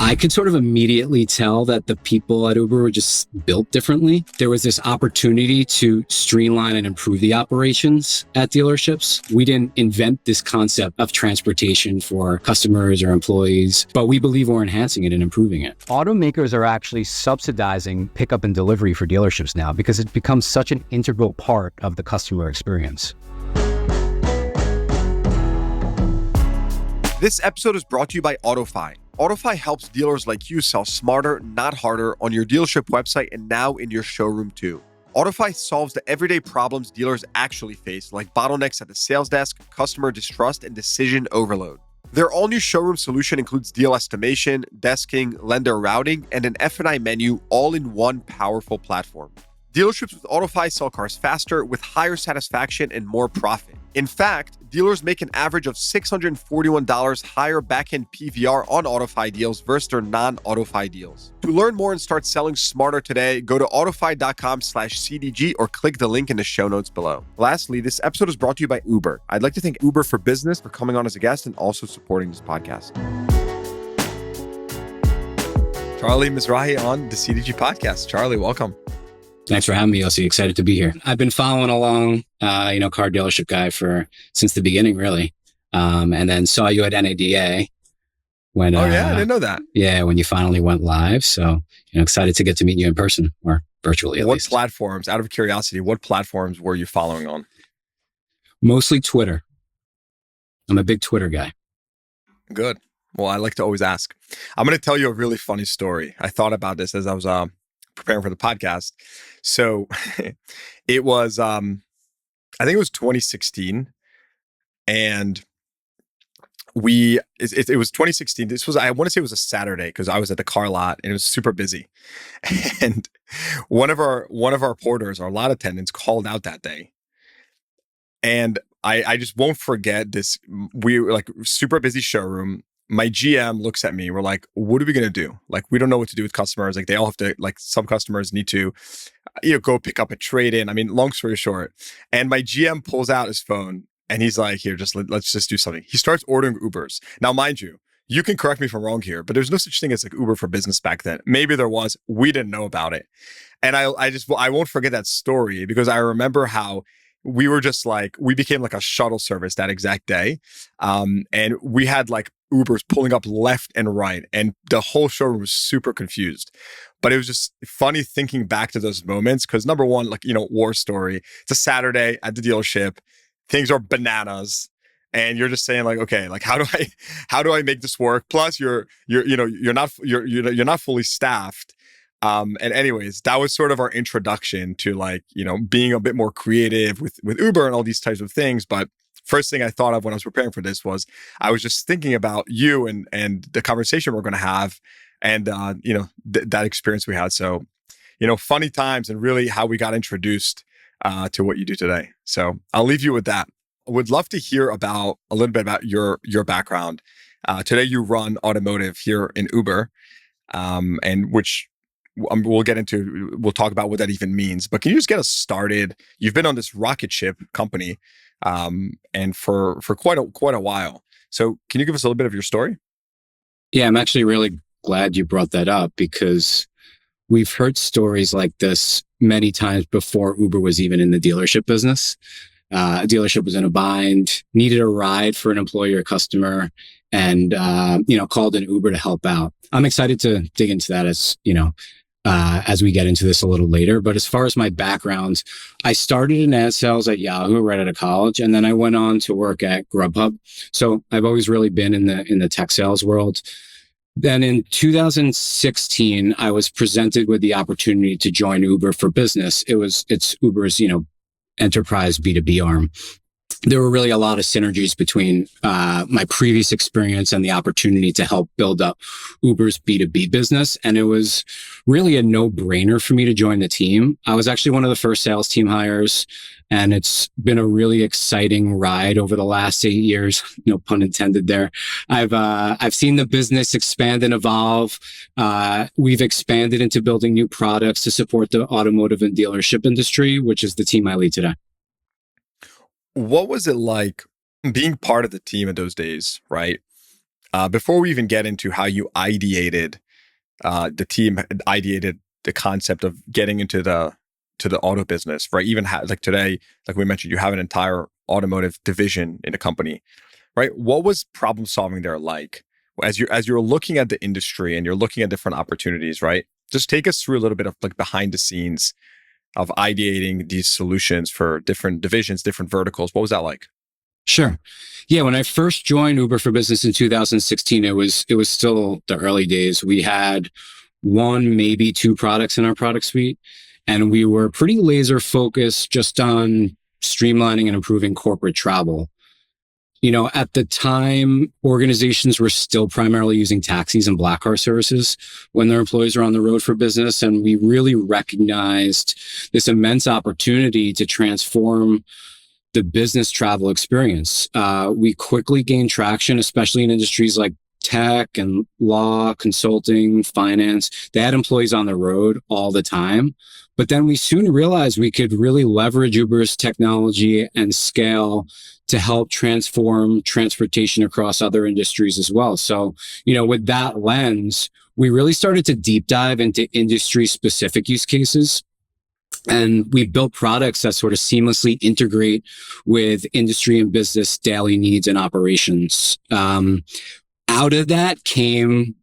I could sort of immediately tell that the people at Uber were just built differently. There was this opportunity to streamline and improve the operations at dealerships. We didn't invent this concept of transportation for customers or employees, but we believe we're enhancing it and improving it. Automakers are actually subsidizing pickup and delivery for dealerships now because it becomes such an integral part of the customer experience. This episode is brought to you by AutoFi. AutoFi helps dealers like you sell smarter, not harder, on your dealership website and now in your showroom too. AutoFi solves the everyday problems dealers actually face, like bottlenecks at the sales desk, customer distrust, and decision overload. Their all-new showroom solution includes deal estimation, desking, lender routing, and an F&I menu, all in one powerful platform. Dealerships with AutoFi sell cars faster, with higher satisfaction and more profit. In fact, dealers make an average of $641 higher back-end PVR on AutoFi deals versus their non-AutoFi deals. To learn more and start selling smarter today, go to autofi.com/CDG or click the link in the show notes below. Lastly, this episode is brought to you by Uber. I'd like to thank Uber for Business for coming on as a guest and also supporting this podcast. Charlie Mizrahi on the CDG podcast. Charlie, welcome. Thanks for having me, Yossi. Excited to be here. I've been following along, car dealership guy since the beginning, really. And then saw you at NADA when. I didn't know that. Yeah, when you finally went live. So, excited to get to meet you in person or virtually at least. What platforms, out of curiosity, what platforms were you following on? Mostly Twitter. I'm a big Twitter guy. Good. Well, I like to always ask. I'm going to tell you a really funny story. I thought about this as I was preparing for the podcast. So it was, I think it was 2016, and it was 2016. I want to say it was a Saturday because I was at the car lot and it was super busy. And one of our porters, our lot attendants, called out that day. And I just won't forget this. We were like super busy showroom. My GM looks at me. We're like, what are we going to do? Like, we don't know what to do with customers. Like, they all have to, like, some customers need to, go pick up a trade-in. I mean, long story short. And my GM pulls out his phone and he's like, here, let's just do something. He starts ordering Ubers. Now, mind you, you can correct me if I'm wrong here, but there's no such thing as like Uber for Business back then. Maybe there was. We didn't know about it. And I won't forget that story because I remember how we were just like, we became like a shuttle service that exact day. And we had like Ubers pulling up left and right, and the whole showroom was super confused. But it was just funny thinking back to those moments because number one, like, war story. It's a Saturday at the dealership. Things are bananas. And you're just saying like, okay, like how do I make this work? Plus you're not fully staffed. And anyways, that was sort of our introduction to like, being a bit more creative with Uber and all these types of things. But first thing I thought of when I was preparing for this was I was just thinking about you and the conversation we're going to have and, that experience we had. So, funny times and really how we got introduced to what you do today. So I'll leave you with that. I would love to hear a little bit about your background. Today you run automotive here in Uber, and which we'll talk about what that even means. But can you just get us started? You've been on this rocket ship company, and for quite a while. So can you give us a little bit of your story? Yeah, I'm actually really glad you brought that up because we've heard stories like this many times before Uber was even in the dealership business. A dealership was in a bind, needed a ride for an employee or customer, and called an Uber to help out. I'm excited to dig into that as we get into this a little later. But as far as my background, I started in ad sales at Yahoo right out of college, and then I went on to work at Grubhub. So I've always really been in the tech sales world. Then in 2016, I was presented with the opportunity to join Uber for Business. It's Uber's, enterprise B2B arm. There were really a lot of synergies between my previous experience and the opportunity to help build up Uber's B2B business. And it was really a no-brainer for me to join the team. I was actually one of the first sales team hires, and it's been a really exciting ride over the last 8 years. No pun intended there. I've seen the business expand and evolve. We've expanded into building new products to support the automotive and dealership industry, which is the team I lead today. What was it like being part of the team in those days, right? Before we even get into how you ideated, the team ideated the concept of getting into the auto business, right? Even like today, like we mentioned, you have an entire automotive division in a company, right? What was problem solving there like as you're looking at the industry and you're looking at different opportunities, right? Just take us through a little bit of like behind the scenes of ideating these solutions for different divisions, different verticals. What was that like? Sure. Yeah, when I first joined Uber for Business in 2016, it was still the early days. We had one, maybe two products in our product suite, and we were pretty laser focused just on streamlining and improving corporate travel. At the time, organizations were still primarily using taxis and black car services when their employees were on the road for business. And we really recognized this immense opportunity to transform the business travel experience. We quickly gained traction, especially in industries like tech and law, consulting, finance. They had employees on the road all the time. But then we soon realized we could really leverage Uber's technology and scale to help transform transportation across other industries as well. So, with that lens, we really started to deep dive into industry specific use cases. And we built products that sort of seamlessly integrate with industry and business daily needs and operations. Out of that came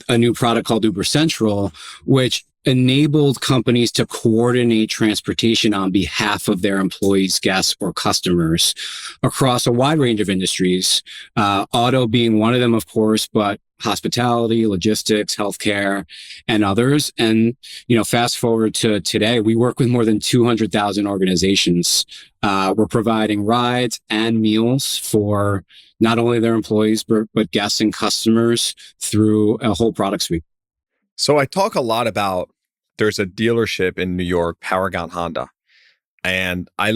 a new product called Uber Central, which enabled companies to coordinate transportation on behalf of their employees, guests, or customers across a wide range of industries. Auto being one of them, of course, but hospitality, logistics, healthcare, and others. And, fast forward to today, we work with more than 200,000 organizations. We're providing rides and meals for not only their employees, but guests and customers through a whole product suite. So I talk a lot about there's a dealership in New York, Paragon Honda. And I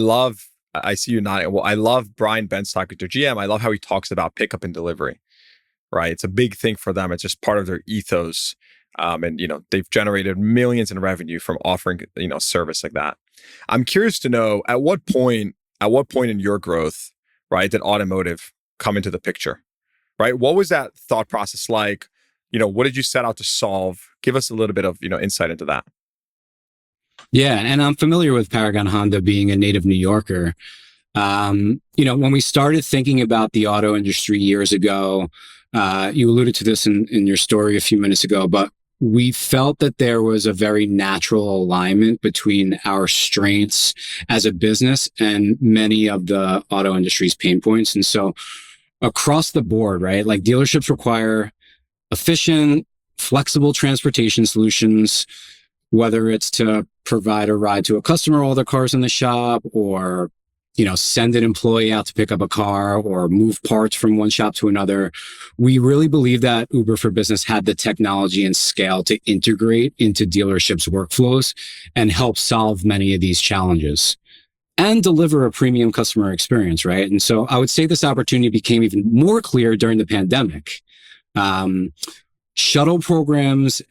see you nodding. Well, I love Brian Benstock, their GM. I love how he talks about pickup and delivery, right? It's a big thing for them. It's just part of their ethos. And, they've generated millions in revenue from offering, service like that. I'm curious to know at what point in your growth, right, did automotive come into the picture, right? What was that thought process like? What did you set out to solve? Give us a little bit of, insight into that. Yeah, and I'm familiar with Paragon Honda being a native New Yorker. When we started thinking about the auto industry years ago, you alluded to this in your story a few minutes ago, but we felt that there was a very natural alignment between our strengths as a business and many of the auto industry's pain points. And so across the board, right, like dealerships require efficient, flexible transportation solutions, whether it's to provide a ride to a customer while their car's in the shop, or, send an employee out to pick up a car or move parts from one shop to another. We really believe that Uber for Business had the technology and scale to integrate into dealerships' workflows and help solve many of these challenges and deliver a premium customer experience, right? And so I would say this opportunity became even more clear during the pandemic. Shuttle programs,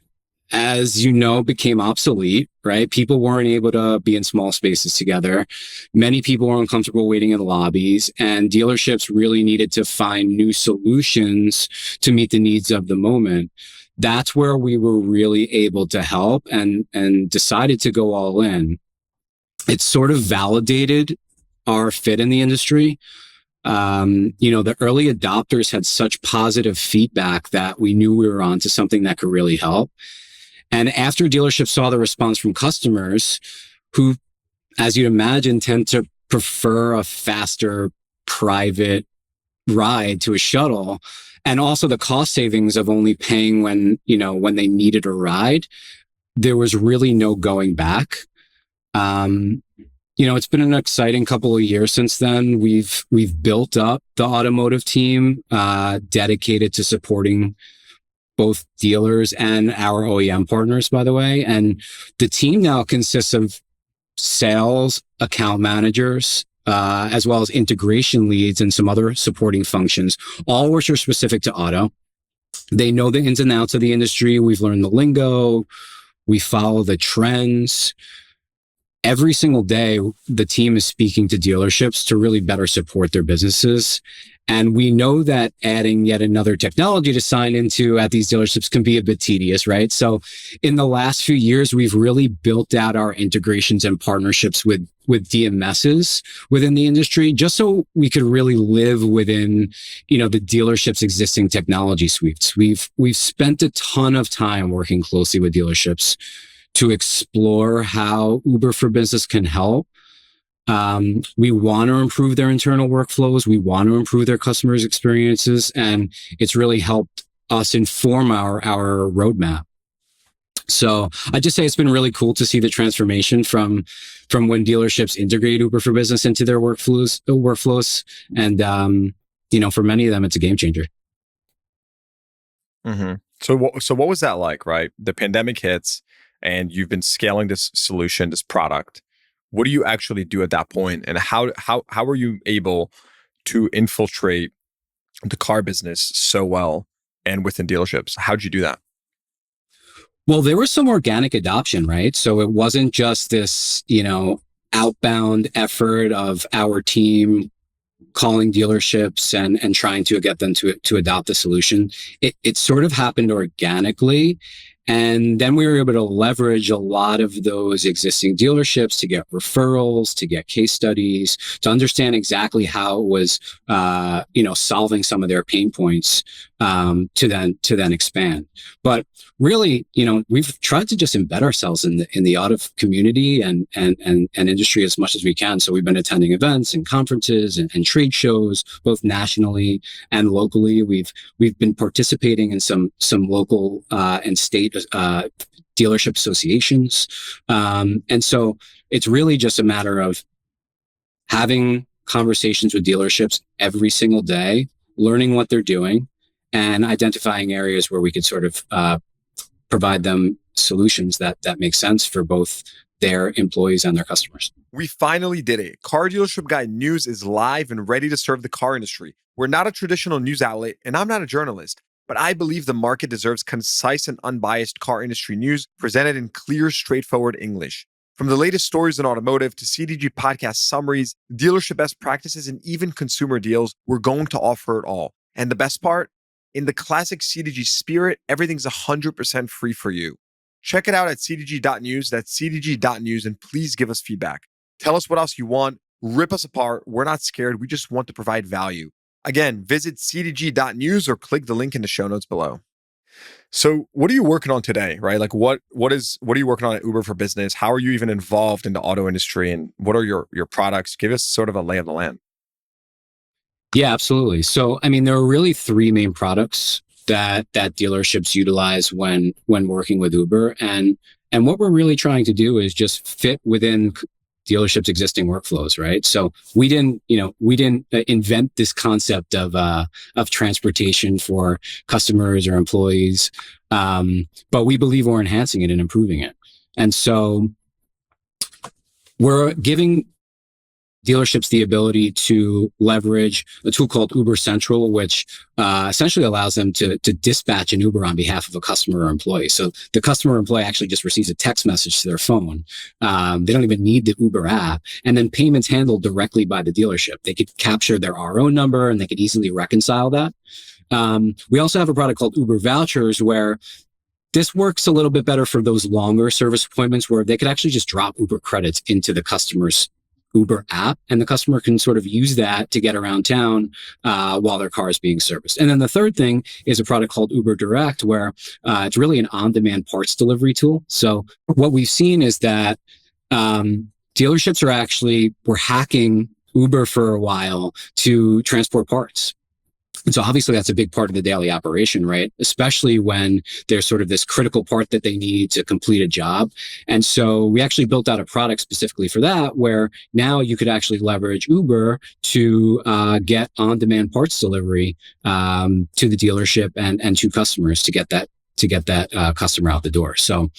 as became obsolete, right? People weren't able to be in small spaces together. Many people were uncomfortable waiting in lobbies, and dealerships really needed to find new solutions to meet the needs of the moment. That's where we were really able to help and decided to go all in. It sort of validated our fit in the industry. The early adopters had such positive feedback that we knew we were onto something that could really help. And after dealerships saw the response from customers who, as you'd imagine, tend to prefer a faster private ride to a shuttle, and also the cost savings of only paying when they needed a ride, there was really no going back. It's been an exciting couple of years since then. We've built up the automotive team, dedicated to supporting both dealers and our OEM partners, by the way. And the team now consists of sales, account managers, as well as integration leads and some other supporting functions, all which are specific to auto. They know the ins and outs of the industry. We've learned the lingo. We follow the trends. every single day, the team is speaking to dealerships to really better support their businesses. And we know that adding yet another technology to sign into at these dealerships can be a bit tedious, right? So in the last few years, we've really built out our integrations and partnerships with DMSs within the industry, just so we could really live within, the dealership's existing technology suites. We've spent a ton of time working closely with dealerships to explore how Uber for Business can help. We want to improve their internal workflows. We want to improve their customers' experiences. And it's really helped us inform our roadmap. So I just say it's been really cool to see the transformation from when dealerships integrate Uber for Business into their workflows. And, for many of them, it's a game changer. Mm-hmm. So what was that like, right? The pandemic hits and you've been scaling this solution, this product. What do you actually do at that point? And how are you able to infiltrate the car business so well and within dealerships? How'd you do that? Well, there was some organic adoption, right? So it wasn't just this, outbound effort of our team calling dealerships and trying to get them to adopt the solution. It sort of happened organically. And then we were able to leverage a lot of those existing dealerships to get referrals, to get case studies, to understand exactly how it was, solving some of their pain points, to then expand. But really, we've tried to just embed ourselves in the auto community and industry as much as we can. So we've been attending events and conferences and trade shows, both nationally and locally. We've been participating in some local and state dealership associations. And so it's really just a matter of having conversations with dealerships every single day, learning what they're doing, and identifying areas where we could sort of provide them solutions that make sense for both their employees and their customers. We finally did it. Car Dealership Guy News is live and ready to serve the car industry. We're not a traditional news outlet, and I'm not a journalist, but I believe the market deserves concise and unbiased car industry news presented in clear, straightforward English. From the latest stories in automotive to CDG podcast summaries, dealership best practices, and even consumer deals, we're going to offer it all. And the best part? In the classic CDG spirit, everything's 100% free for you. Check it out at cdg.news. That's cdg.news, and please give us feedback. Tell us what else you want. Rip us apart. We're not scared. We just want to provide value. Again, visit cdg.news or click the link in the show notes below. So what are you working on today, right? Like what are you working on at Uber for Business? How are you even involved in the auto industry, and what are your products? Give us sort of a lay of the land. Yeah, absolutely. So, there are really three main products that dealerships utilize when working with Uber. And what we're really trying to do is just fit within dealerships' existing workflows, right? So we didn't invent this concept of transportation for customers or employees. But we believe we're enhancing it and improving it. And so we're giving dealerships the ability to leverage a tool called Uber Central, which essentially allows them to dispatch an Uber on behalf of a customer or employee. So the customer or employee actually just receives a text message to their phone. They don't even need the Uber app, and then payments handled directly by the dealership. They could capture their RO number and they could easily reconcile that. We also have a product called Uber Vouchers, where this works a little bit better for those longer service appointments where they could actually just drop Uber credits into the customer's Uber app, and the customer can sort of use that to get around town while their car is being serviced. And then the third thing is a product called Uber Direct, where it's really an on-demand parts delivery tool. So what we've seen is that dealerships were hacking Uber for a while to transport parts. And so obviously that's a big part of the daily operation, right? Especially when there's sort of this critical part that they need to complete a job. And so we actually built out a product specifically for that, where now you could actually leverage Uber to get on-demand parts delivery to the dealership and to customers to get that customer out the door. So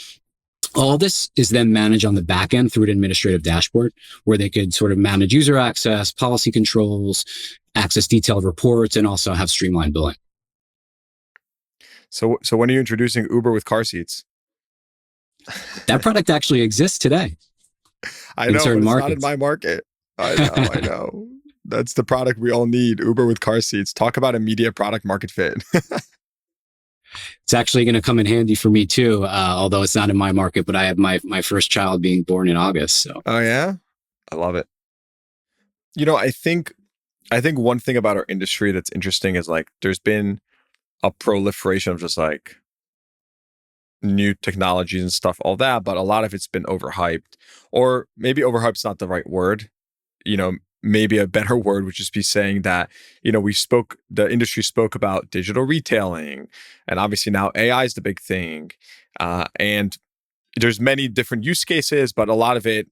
all this is then managed on the back end through an administrative dashboard where they could sort of manage user access, policy controls, access detailed reports, and also have streamlined billing. So when are you introducing Uber with car seats? That product actually exists today. I in know, certain but it's not in markets. my market. I know. That's the product we all need. Uber with car seats. Talk about immediate product market fit. It's actually going to come in handy for me too, although it's not in my market, but I have my first child being born in August. So Oh yeah, I love it. I think one thing about our industry that's interesting is like there's been a proliferation of just like new technologies and stuff, all that, but a lot of it's been overhyped, or maybe overhyped's not the right word. You know, maybe a better word would just be saying that, the industry spoke about digital retailing, and obviously now AI is the big thing. And there's many different use cases, but a lot of it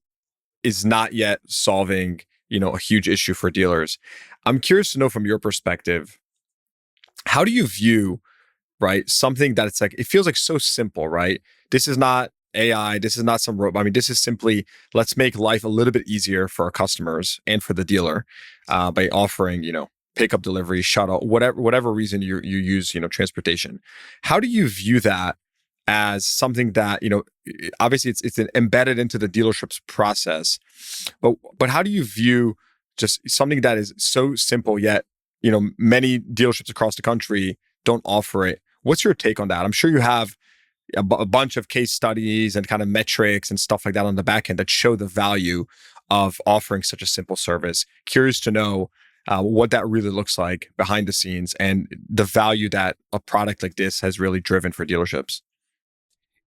is not yet solving, a huge issue for dealers. I'm curious to know from your perspective, how do you view, right, something that it's like, it feels like so simple, right? This is not AI. This is not some robot. I mean, this is simply, let's make life a little bit easier for our customers and for the dealer by offering, pickup, delivery, shuttle, whatever reason you use, transportation. How do you view that as something that, obviously it's embedded into the dealership's process, but how do you view just something that is so simple yet, many dealerships across the country don't offer it? What's your take on that? I'm sure you have a bunch of case studies and kind of metrics and stuff like that on the back end that show the value of offering such a simple service. Curious to know what that really looks like behind the scenes and the value that a product like this has really driven for dealerships.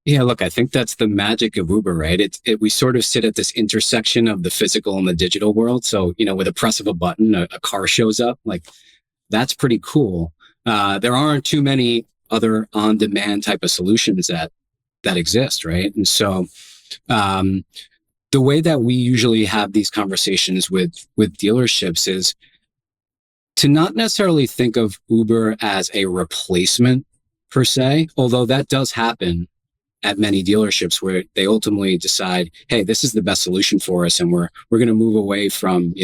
yeah, look, I think that's the magic of Uber, right? We sort of sit at this intersection of the physical and the digital world. So, with a press of a button, a car shows up. Like, that's pretty cool. There aren't too many other on-demand type of solutions that exist, right? And so, the way that we usually have these conversations with dealerships is to not necessarily think of Uber as a replacement per se, although that does happen at many dealerships where they ultimately decide, hey, this is the best solution for us, and we're going to move away from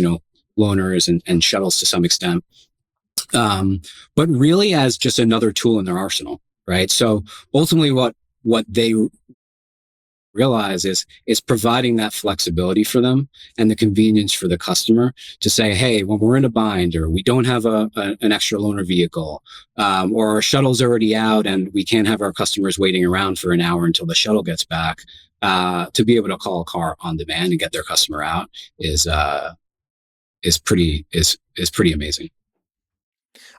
loaners and shuttles to some extent, but really as just another tool in their arsenal, right? So ultimately, what they realize is providing that flexibility for them and the convenience for the customer to say, hey, when we're in a bind or we don't have an extra loaner vehicle, or our shuttle's already out and we can't have our customers waiting around for an hour until the shuttle gets back, to be able to call a car on demand and get their customer out is pretty amazing.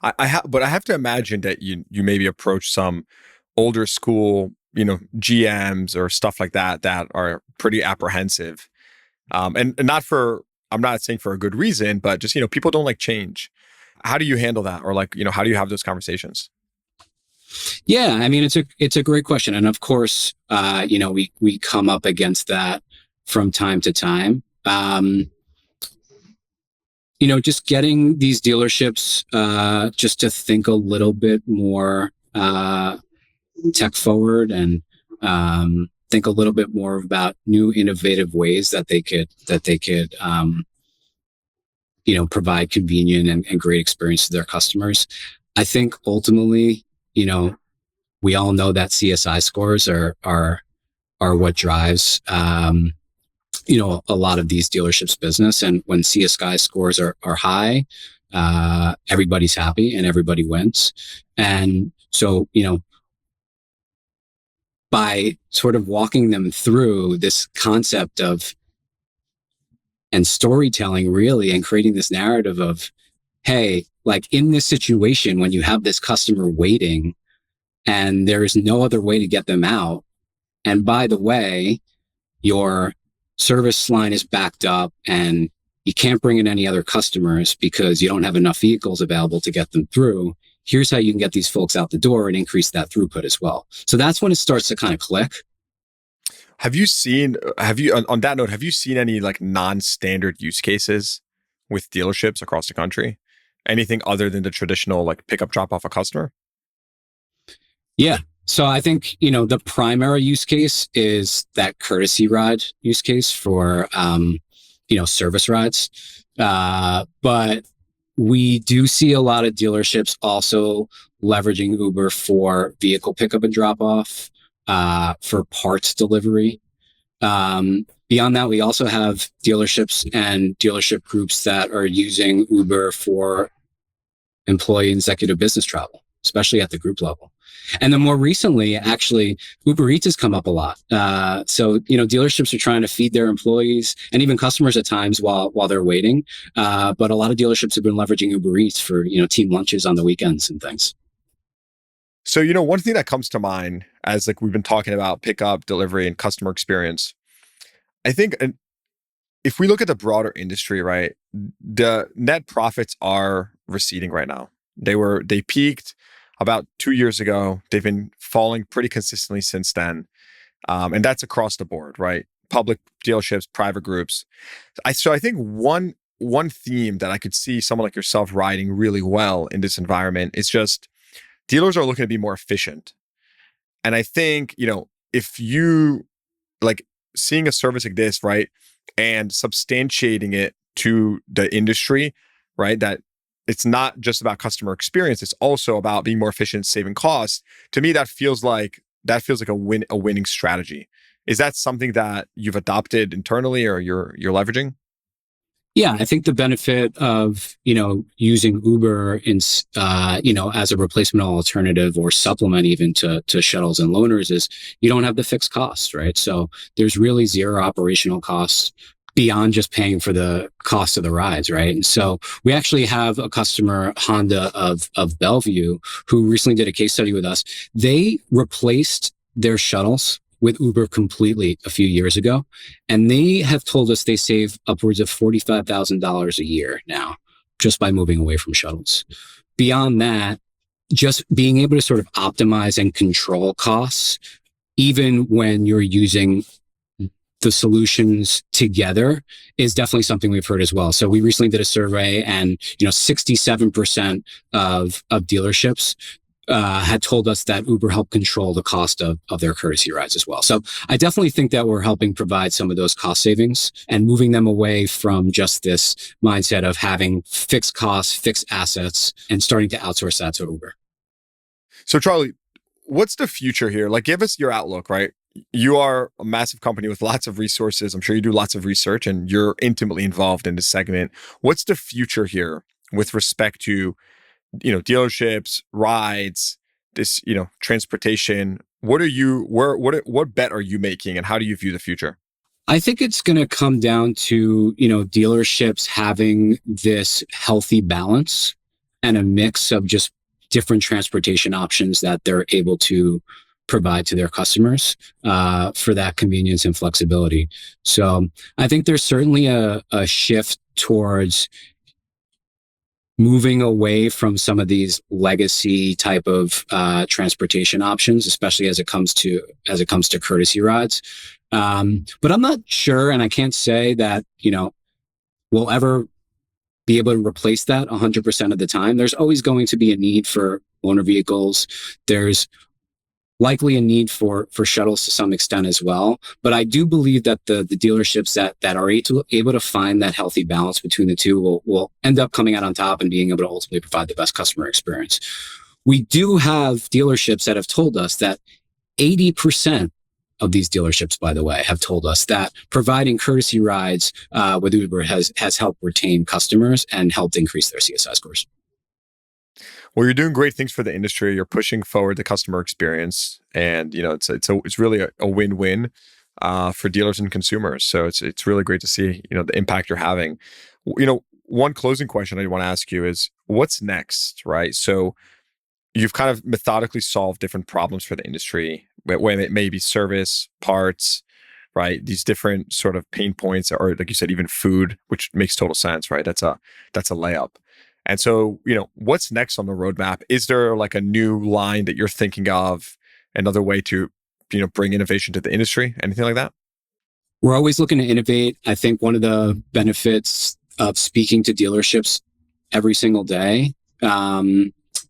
But I have to imagine that you maybe approach some older school, GMs or stuff like that are pretty apprehensive, and not for, I'm not saying for a good reason, but just people don't like change. How do you handle that, or like how do you have those conversations? Yeah, I mean it's a great question, and of course, we come up against that from time to time. Just getting these dealerships just to think a little bit more tech forward and think a little bit more about new innovative ways that they could provide convenient and great experience to their customers. I think ultimately, we all know that CSI scores are what drives a lot of these dealerships business. And when CSI scores are high, everybody's happy and everybody wins. And so, by sort of walking them through this concept of and storytelling really, and creating this narrative of, hey, like in this situation, when you have this customer waiting and there is no other way to get them out. And by the way, your service line is backed up and you can't bring in any other customers because you don't have enough vehicles available to get them through. Here's how you can get these folks out the door and increase that throughput as well. So that's when it starts to kind of click. On that note, have you seen any like non-standard use cases with dealerships across the country? Anything other than the traditional like pickup, drop off a customer? Yeah. So I think, the primary use case is that courtesy ride use case for, service rides. But we do see a lot of dealerships also leveraging Uber for vehicle pickup and drop off, for parts delivery. Beyond that, we also have dealerships and dealership groups that are using Uber for employee and executive business travel, especially at the group level. And then more recently, actually, Uber Eats has come up a lot. So, dealerships are trying to feed their employees and even customers at times while they're waiting. But a lot of dealerships have been leveraging Uber Eats for, team lunches on the weekends and things. So, one thing that comes to mind as like we've been talking about pickup, delivery, and customer experience, I think if we look at the broader industry, right, the net profits are receding right now. They peaked about 2 years ago. They've been falling pretty consistently since then. And that's across the board, right? Public dealerships, private groups. So I think one theme that I could see someone like yourself riding really well in this environment is just dealers are looking to be more efficient. And I think, if you like seeing a service like this, right, and substantiating it to the industry, right, that it's not just about customer experience, it's also about being more efficient, saving costs. To me, that feels like a winning strategy. Is that something that you've adopted internally or you're leveraging? Yeah, I think the benefit of, using Uber as a replacement alternative or supplement even to shuttles and loaners is you don't have the fixed costs, right? So there's really zero operational costs beyond just paying for the cost of the rides, right? And so we actually have a customer, Honda of Bellevue, who recently did a case study with us. They replaced their shuttles with Uber completely a few years ago. And they have told us they save upwards of $45,000 a year now, just by moving away from shuttles. Beyond that, just being able to sort of optimize and control costs, even when you're using the solutions together, is definitely something we've heard as well. So we recently did a survey and, 67% of dealerships had told us that Uber helped control the cost of their courtesy rides as well. So I definitely think that we're helping provide some of those cost savings and moving them away from just this mindset of having fixed costs, fixed assets, and starting to outsource that to Uber. So Charlie, what's the future here? Like, give us your outlook, right? You are a massive company with lots of resources. I'm sure you do lots of research and you're intimately involved in this segment. What's the future here with respect to dealerships, rides, this, transportation? What bet are you making and how do you view the future? I think it's going to come down to, dealerships having this healthy balance and a mix of just different transportation options that they're able to provide to their customers for that convenience and flexibility. So I think there's certainly a shift towards moving away from some of these legacy type of transportation options, especially as it comes to courtesy rides. But I'm not sure, and I can't say that we'll ever be able to replace that 100% of the time. There's always going to be a need for loaner vehicles. There's likely a need for shuttles to some extent as well. But I do believe that the dealerships that are able to find that healthy balance between the two will end up coming out on top and being able to ultimately provide the best customer experience. We do have dealerships that have told us that 80% of these dealerships, by the way, have told us that providing courtesy rides with Uber has helped retain customers and helped increase their CSI scores. Well, you're doing great things for the industry. You're pushing forward the customer experience, and it's really a win-win for dealers and consumers. So it's really great to see the impact you're having. One closing question I want to ask you is what's next, right? So you've kind of methodically solved different problems for the industry, when it may be service, parts, right? These different sort of pain points, or like you said, even food, which makes total sense, right? That's a layup. And so, what's next on the roadmap? Is there like a new line that you're thinking of, another way to, bring innovation to the industry? Anything like that? We're always looking to innovate. I think one of the benefits of speaking to dealerships every single day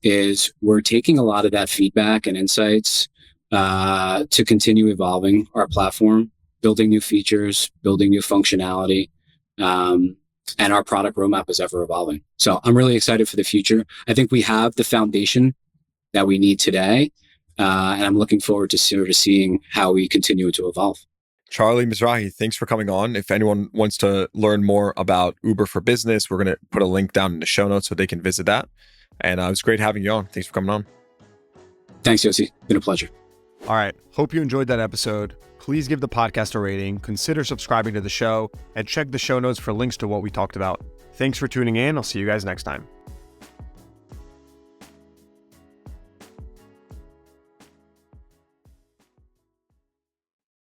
is we're taking a lot of that feedback and insights to continue evolving our platform, building new features, building new functionality. And our product roadmap is ever evolving. So I'm really excited for the future. I think we have the foundation that we need today. And I'm looking forward to sort of seeing how we continue to evolve. Charlie Mizrahi, thanks for coming on. If anyone wants to learn more about Uber for Business, we're going to put a link down in the show notes so they can visit that. And it was great having you on. Thanks for coming on. Thanks, Yossi. Been a pleasure. All right. Hope you enjoyed that episode. Please give the podcast a rating, consider subscribing to the show, and check the show notes for links to what we talked about. Thanks for tuning in. I'll see you guys next time.